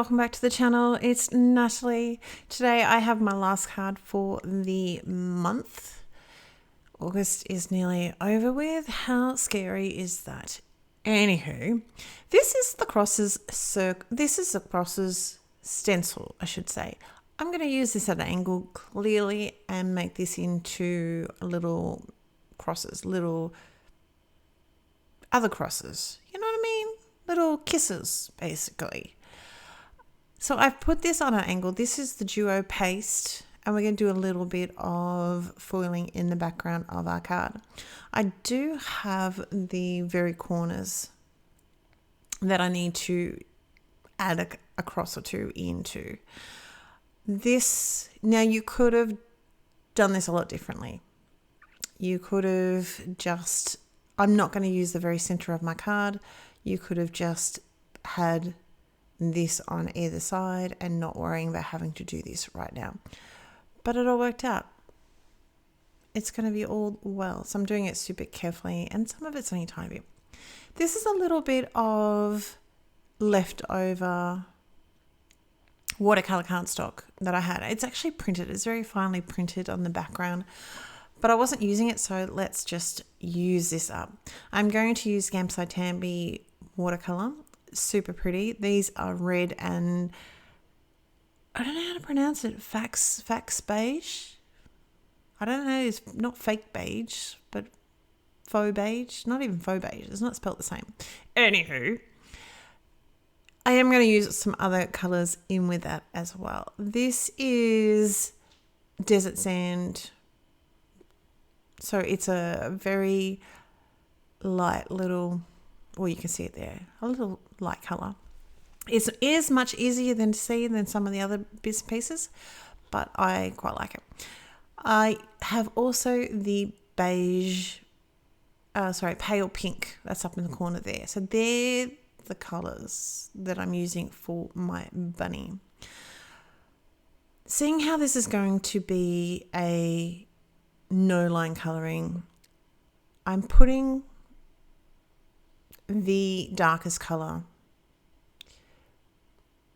welcome back to the channel. It's Natalie. Today I have my last card for the month. August is nearly over with. How scary is that? Anywho, this is the crosses stencil, I should say. I'm going to use this at an angle clearly and make this into little crosses, little other crosses. You know what I mean? Little kisses, basically. So I've put this on an angle. This is the duo paste, and we're going to do a little bit of foiling in the background of our card. I do have the very corners that I need to add a cross or two into. This, now you could have done this a lot differently. You could have just, I'm not going to use the very center of my card. You could have just had this on either side and not worrying about having to do this right now. But it all worked out. It's going to be all well. So I'm doing it super carefully, and some of it's only a tiny bit. This is a little bit of leftover watercolor cardstock that I had. It's actually printed. It's very finely printed on the background, but I wasn't using it, so let's just use this up. I'm going to use Gamsai Tambi watercolor. Super pretty. These are red and I don't know how to pronounce it. Fax beige. I don't know. It's not fake beige, but faux beige. Not even faux beige. It's not spelled the same. Anywho, I am going to use some other colors in with that as well. This is desert sand. So it's a very light little, well, you can see it there, a little light color. It is much easier to see than some of the other bits and pieces, but I quite like it. I have also the beige, pale pink. That's up in the corner there. So they're the colors that I'm using for my bunny. Seeing how this is going to be a no line coloring, I'm putting the darkest color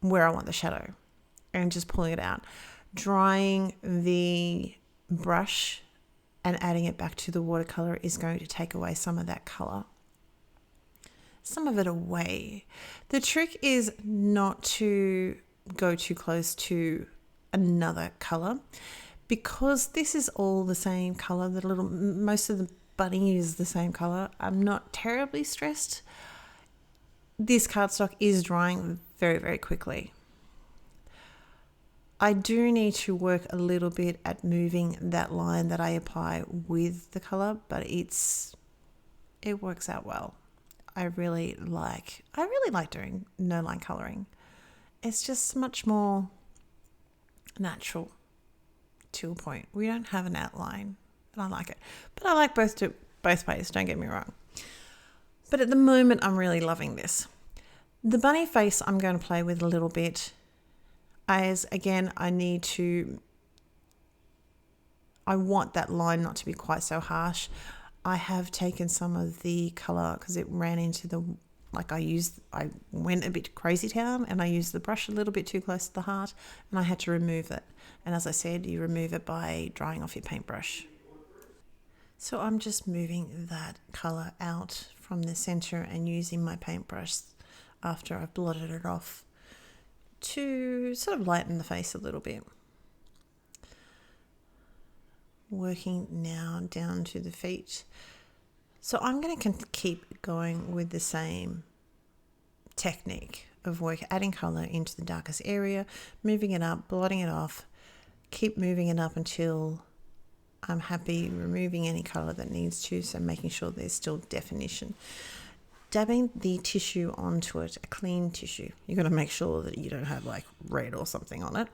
where I want the shadow and just pulling it out, drying the brush and adding it back to the watercolor is going to take away some of that color, some of it away. The trick is not to go too close to another color, because this is all the same color. Most of the bunny is the same color. I'm not terribly stressed. This cardstock is drying very, very quickly. I do need to work a little bit at moving that line that I apply with the color, but it works out well. I really like doing no line coloring. It's just much more natural to a point. We don't have an outline, and I like it. But I like both ways, don't get me wrong. But at the moment, I'm really loving this. The bunny face I'm going to play with a little bit, as again, I want that line not to be quite so harsh. I have taken some of the color because it ran into I went a bit crazy town and I used the brush a little bit too close to the heart, and I had to remove it. And as I said, you remove it by drying off your paintbrush. So I'm just moving that color out from the center and using my paintbrush after I've blotted it off to sort of lighten the face a little bit. Working now down to the feet. So I'm going to keep going with the same technique of adding color into the darkest area, moving it up, blotting it off, keep moving it up until I'm happy, removing any color that needs to, so making sure there's still definition. Dabbing the tissue onto it, a clean tissue. You've got to make sure that you don't have like red or something on it.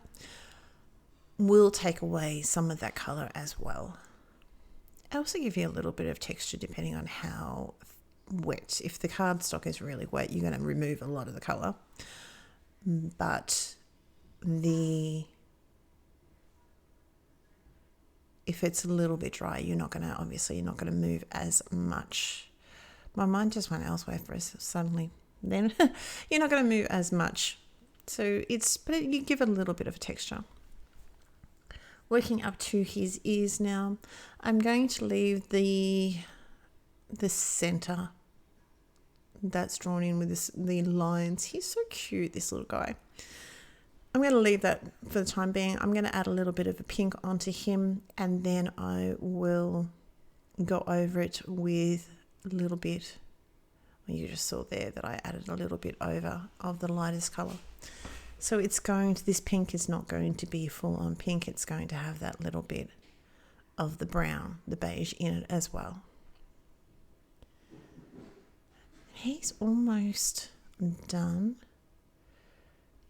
Will take away some of that color as well. I also give you a little bit of texture depending on how wet. If the cardstock is really wet, you're going to remove a lot of the color. But if it's a little bit dry, you're not going to move as much. My mind just went elsewhere for us suddenly. Then you're not going to move as much So but you give it a little bit of a texture. Working up to his ears now, I'm going to leave the center that's drawn in with the lines. He's so cute, this little guy. I'm going to leave that for the time being. I'm going to add a little bit of a pink onto him, and then I will go over it with a little bit. Well, you just saw there that I added a little bit over of the lightest color. So this pink is not going to be full on pink. It's going to have that little bit of the brown, the beige in it as well. He's almost done.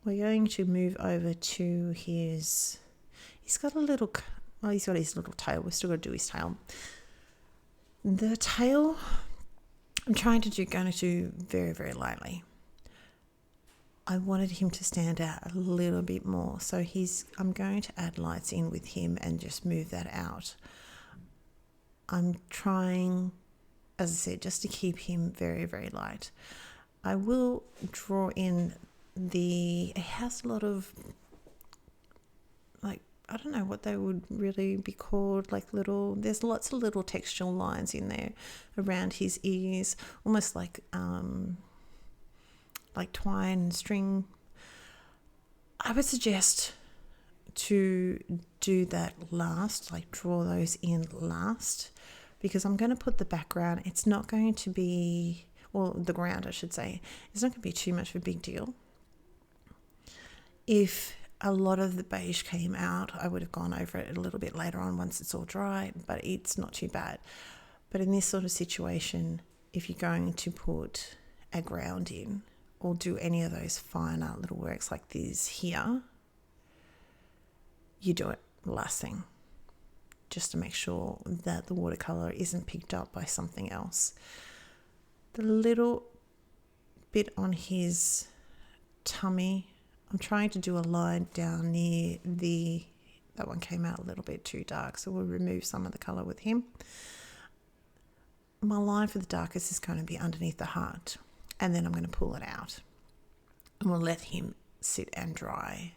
We're going to move over to he's got his little tail. We've still got to do his tail. The tail, I'm going to do very, very lightly. I wanted him to stand out a little bit more. So I'm going to add lights in with him and just move that out. I'm trying, as I said, just to keep him very, very light. I will draw in it has a lot of, like, I don't know what they would really be called, there's lots of little textural lines in there around his ears, almost like twine and string. I would suggest to do that last, draw those in last, because I'm going to put the background. It's not going to be, the ground, I should say, it's not going to be too much of a big deal. If a lot of the beige came out, I would have gone over it a little bit later on once it's all dry, but it's not too bad. But in this sort of situation, if you're going to put a ground in or do any of those finer little works like this here, you do it last thing, just to make sure that the watercolor isn't picked up by something else. The little bit on his tummy, I'm trying to do a line down near that one came out a little bit too dark, so we'll remove some of the color with him. My line for the darkest is going to be underneath the heart, and then I'm going to pull it out and we'll let him sit and dry.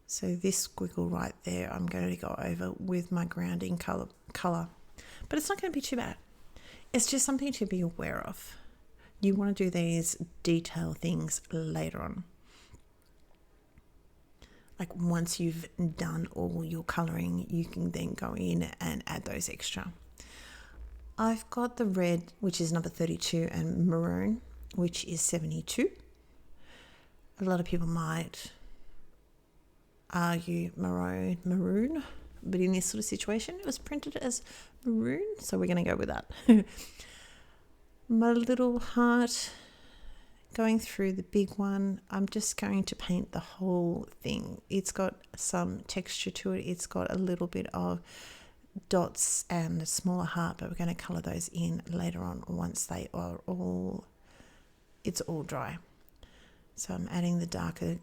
So this squiggle right there, I'm going to go over with my grounding color, but it's not going to be too bad. It's just something to be aware of. You want to do these detail things later on. Like once you've done all your colouring, you can then go in and add those extra. I've got the red, which is number 32, and maroon, which is 72. A lot of people might argue maroon, but in this sort of situation, it was printed as maroon, so we're going to go with that. My little heart, going through the big one, I'm just going to paint the whole thing. It's got some texture to it. It's got a little bit of dots and a smaller heart, but we're going to colour those in later on once it's all dry. So I'm adding the darker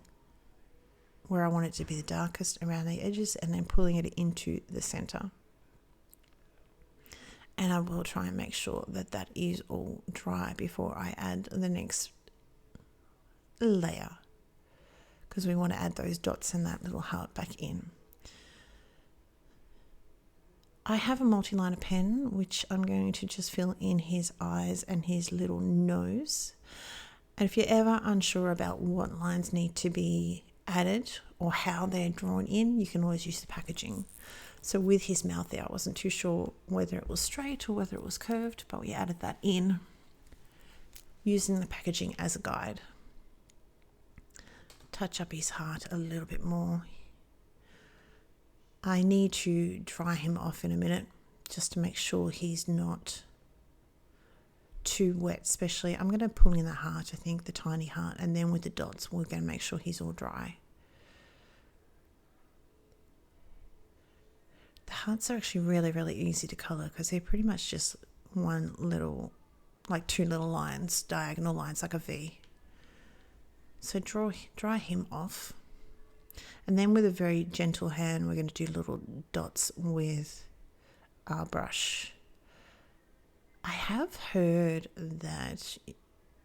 where I want it to be the darkest around the edges, and then pulling it into the centre. And I will try and make sure that is all dry before I add the next layer, because we want to add those dots and that little heart back in. I have a multi-liner pen, which I'm going to just fill in his eyes and his little nose. And if you're ever unsure about what lines need to be added or how they're drawn in, you can always use the packaging. So with his mouth there, I wasn't too sure whether it was straight or whether it was curved, but we added that in using the packaging as a guide. Touch up his heart a little bit more. I need to dry him off in a minute just to make sure he's not too wet, especially. I'm going to pull in the heart, I think, the tiny heart, and then with the dots, we're going to make sure he's all dry. The hearts are actually really, really easy to colour because they're pretty much just one little, like two little lines, diagonal lines, like a V. So dry him off. And then with a very gentle hand, we're going to do little dots with our brush. I have heard that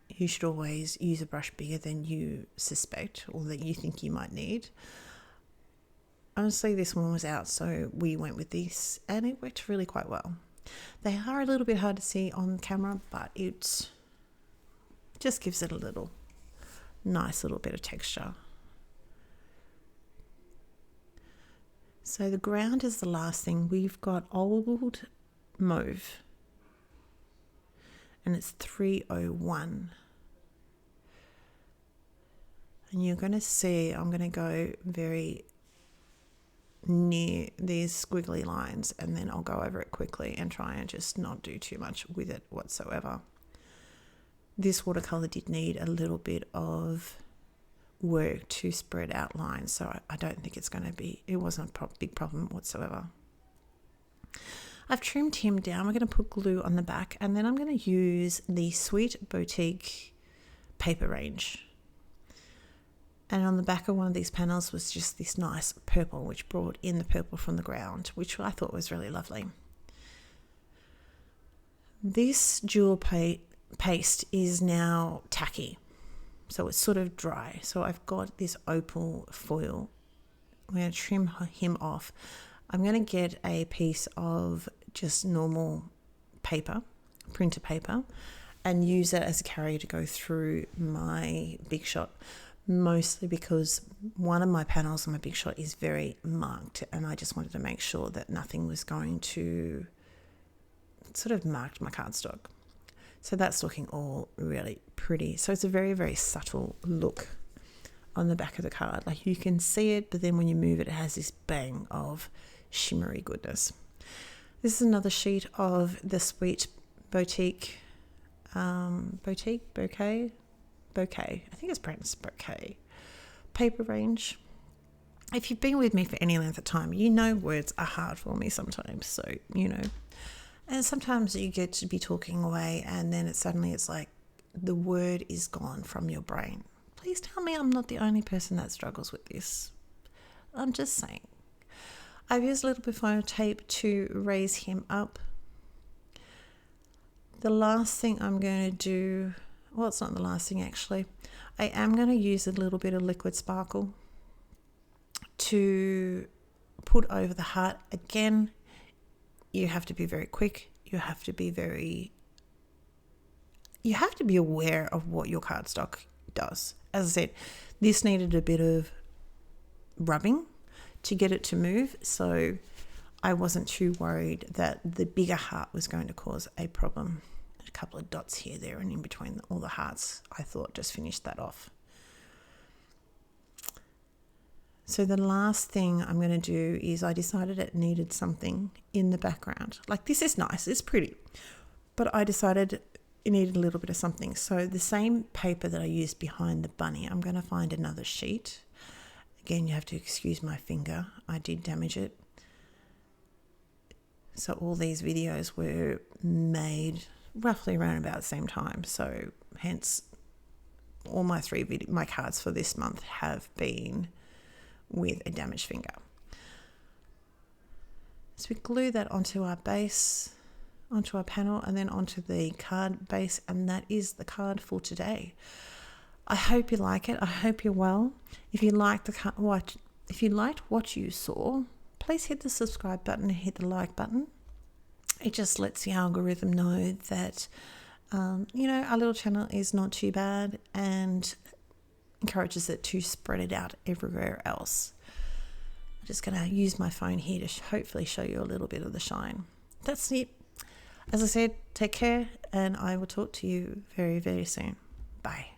you should always use a brush bigger than you suspect or that you think you might need. Honestly, this one was out, so we went with this and it worked really quite well. They are a little bit hard to see on camera, but it just gives it a little nice little bit of texture. So the ground is the last thing. We've got Old Mauve and it's 301. And you're going to see I'm going to go very near these squiggly lines and then I'll go over it quickly and try and just not do too much with it whatsoever. This watercolor did need a little bit of work to spread out lines, so I don't think it's going to be, it wasn't a big problem whatsoever. I've trimmed him down. We're going to put glue on the back and then I'm going to use the Sweet Boutique paper range. And on the back of one of these panels was just this nice purple, which brought in the purple from the ground, which I thought was really lovely. This jewel paste is now tacky, so it's sort of dry. So I've got this opal foil. I'm going to trim him off. I'm going to get a piece of just normal paper, printer paper, and use it as a carrier to go through my Big Shot. Mostly because one of my panels on my Big Shot is very marked and I just wanted to make sure that nothing was going to sort of mark my cardstock. So that's looking all really pretty. So it's a very, very subtle look on the back of the card. Like you can see it, but then when you move it, it has this bang of shimmery goodness. This is another sheet of the Sweet Bouquet. I think it's pronounced Bouquet paper range. If you've been with me for any length of time, you know words are hard for me sometimes. So, you know, and sometimes you get to be talking away and then it's like the word is gone from your brain. Please tell me I'm not the only person that struggles with this. I'm just saying. I've used a little bit of foam tape to raise him up. The last thing I'm going to do, well, it's not the last thing actually. I am going to use a little bit of liquid sparkle to put over the heart. Again, you have to be very quick. You have to be aware of what your cardstock does. As I said, this needed a bit of rubbing to get it to move. So I wasn't too worried that the bigger heart was going to cause a problem. A couple of dots here, there, and in between all the hearts, I thought just finished that off. So the last thing I'm going to do is I decided it needed something in the background. Like this is nice, it's pretty, but I decided it needed a little bit of something. So the same paper that I used behind the bunny, I'm going to find another sheet. Again, you have to excuse my finger. I did damage it. So all these videos were made roughly around about the same time. So hence all my my cards for this month have been with a damaged finger. So we glue that onto our base, onto our panel, and then onto the card base, and that is the card for today. I hope you like it. I hope you're well. If you liked what you saw, please hit the subscribe button and hit the like button. It just lets the algorithm know that our little channel is not too bad and encourages it to spread it out everywhere else. I'm just going to use my phone here to hopefully show you a little bit of the shine. That's it. As I said, take care, and I will talk to you very, very soon. Bye.